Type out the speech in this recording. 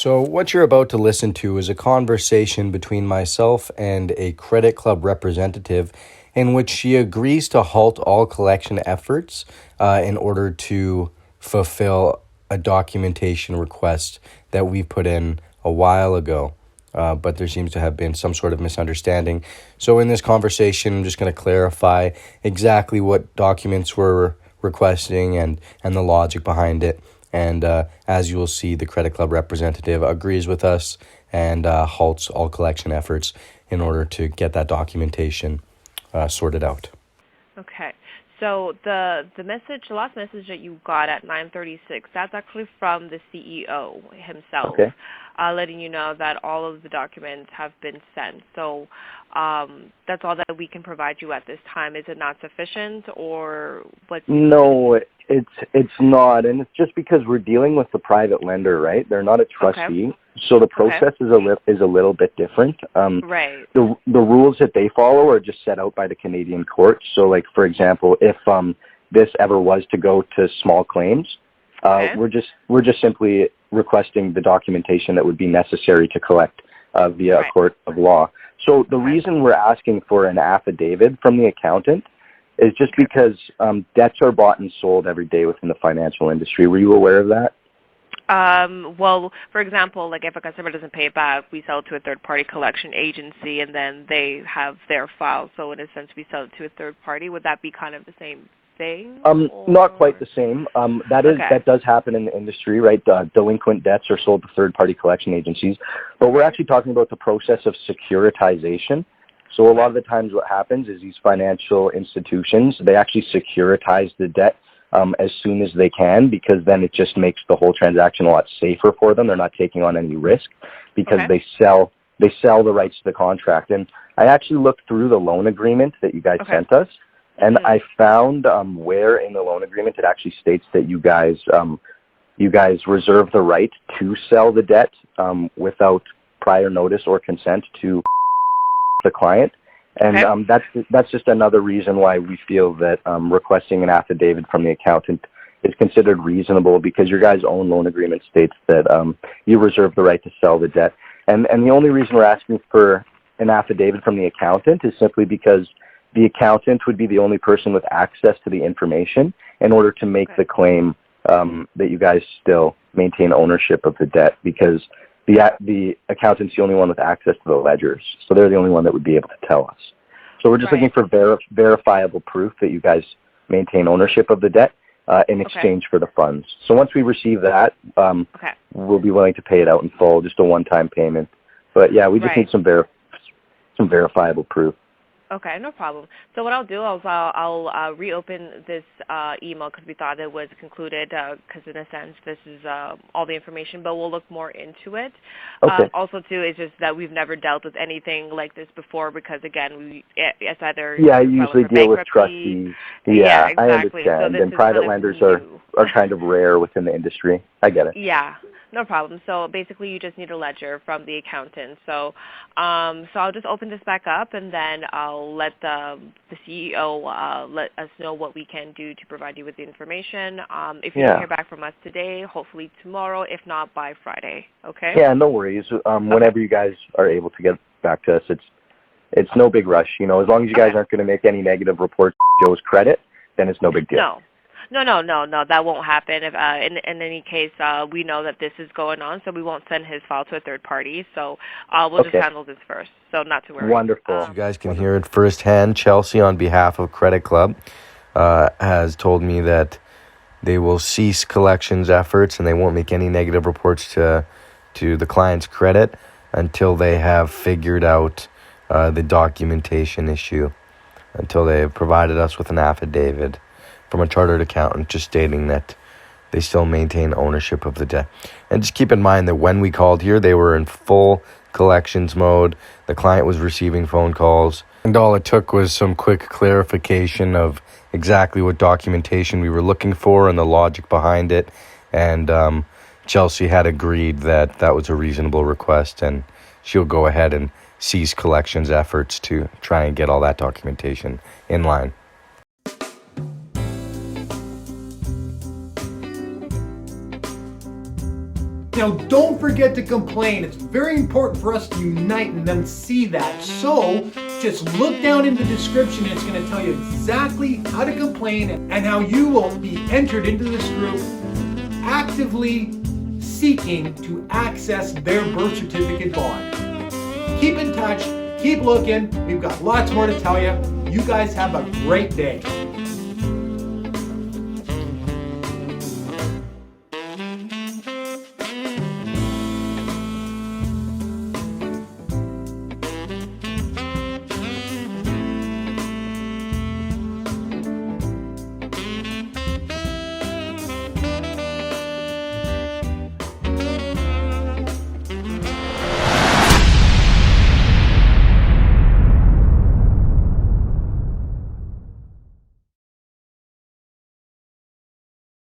So, what you're about to listen to is a conversation between myself and a credit club representative in which she agrees to halt all collection efforts in order to fulfill a documentation request that we put in a while ago. But there seems to have been some sort of misunderstanding. So, in this conversation, I'm just going to clarify exactly what documents we're requesting and the logic behind it. And as you will see, the credit club representative agrees with us and halts all collection efforts in order to get that documentation sorted out. Okay. So the last message that you got at 9:36, that's actually from the CEO himself, Okay. letting you know that all of the documents have been sent. So that's all that we can provide you at this time. Is it not sufficient, or what's? No, it's not, and it's just because we're dealing with the private lender, right? They're not a trustee, so the process is a little bit different. Right. The rules that they follow are just set out by the Canadian courts. So, like for example, if this ever was to go to small claims, we're just simply requesting the documentation that would be necessary to collect via a court of law. So the reason we're asking for an affidavit from the accountant is just because debts are bought and sold every day within the financial industry. Were you aware of that? Well, for example, like if a customer doesn't pay it back, we sell it to a third-party collection agency, and then they have their file. So in a sense, we sell it to a third party. Would that be kind of the same thing? Not quite the same. That does happen in the industry, right? Delinquent debts are sold to third-party collection agencies, but we're actually talking about the process of securitization. So a lot of the times what happens is these financial institutions, they actually securitize the debt as soon as they can, because then it just makes the whole transaction a lot safer for them. They're not taking on any risk because they sell the rights to the contract. And I actually looked through the loan agreement that you guys sent us, and I found where in the loan agreement it actually states that you guys reserve the right to sell the debt without prior notice or consent to the client. And that's just another reason why we feel that requesting an affidavit from the accountant is considered reasonable, because your guys' own loan agreement states that you reserve the right to sell the debt. And the only reason we're asking for an affidavit from the accountant is simply because the accountant would be the only person with access to the information in order to make the claim that you guys still maintain ownership of the debt, because the accountant's the only one with access to the ledgers, so they're the only one that would be able to tell us. So we're just looking for verifiable proof that you guys maintain ownership of the debt in exchange for the funds. So once we receive that, we'll be willing to pay it out in full, just a one-time payment. But yeah, we just need some verifiable proof. Okay, no problem. So what I'll do is I'll reopen this email, because we thought it was concluded, because in a sense this is all the information, but we'll look more into it. Also, too, it's just that we've never dealt with anything like this before, because again, it's either I usually deal with trustees. Yeah, exactly. I understand. So and private lenders are kind of rare within the industry. I get it. Yeah. No problem. So basically, you just need a ledger from the accountant. So, I'll just open this back up, and then I'll let the CEO let us know what we can do to provide you with the information. If you don't hear back from us today, hopefully tomorrow. If not, by Friday. Okay? Yeah, no worries. Whenever you guys are able to get back to us, it's no big rush. You know, as long as you guys aren't going to make any negative reports to Joe's credit, then it's no big deal. No, that won't happen. If in any case, we know that this is going on, so we won't send his file to a third party. So we'll just handle this first, so not to worry. Wonderful. You guys can hear it firsthand. Chelsea, on behalf of Credit Club, has told me that they will cease collections efforts and they won't make any negative reports to the client's credit until they have figured out the documentation issue, until they have provided us with an affidavit from a chartered accountant just stating that they still maintain ownership of the debt. And just keep in mind that when we called here, they were in full collections mode. The client was receiving phone calls, and all it took was some quick clarification of exactly what documentation we were looking for and the logic behind it. And Chelsea had agreed that that was a reasonable request, and she'll go ahead and cease collections efforts to try and get all that documentation in line. Now, don't forget to complain. It's very important for us to unite and then see that. So, just look down in the description. It's going to tell you exactly how to complain and how you will be entered into this group actively seeking to access their birth certificate bond. Keep in touch. Keep looking. We've got lots more to tell you. You guys have a great day.